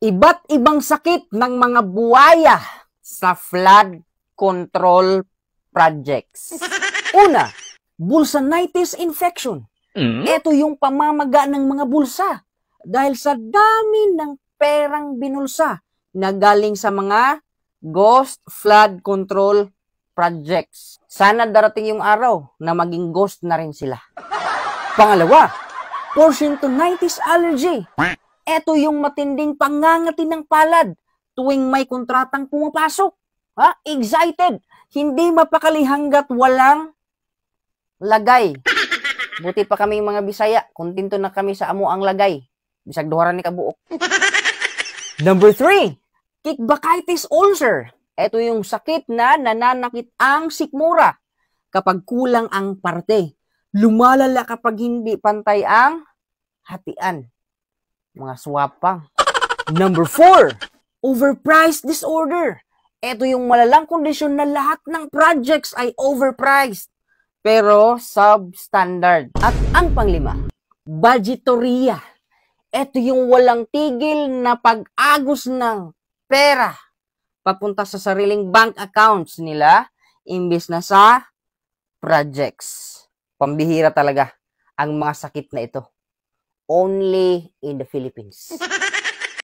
Iba't ibang sakit ng mga buwaya sa flood control projects. Una, bulsinitis infection. Ito yung pamamaga ng mga bulsa dahil sa dami ng perang binulsa na galing sa mga ghost flood control projects. Sana darating yung araw na maging ghost na rin sila. Pangalawa, porcinitis allergy. Ito yung matinding pangangati ng palad tuwing may kontratang pumapasok. Excited. Hindi mapakali hanggat walang lagay. Buti pa kami mga Bisaya, kontento na kami sa amo ang lagay. Bisag duharan ni kabuok. Number 3, kickbackitis ulcer. Ito yung sakit na nananakit ang sikmura kapag kulang ang parte. Lumalala kapag hindi pantay ang hatian. Mga swapang. Number 4, overpriced disorder. Ito yung malalang kondisyon na lahat ng projects ay overpriced pero substandard. At ang panglima, budgetorya. Ito yung walang tigil na pag-agos ng pera papunta sa sariling bank accounts nila imbis na sa projects. Pambihira talaga ang mga sakit na ito. Only in the Philippines.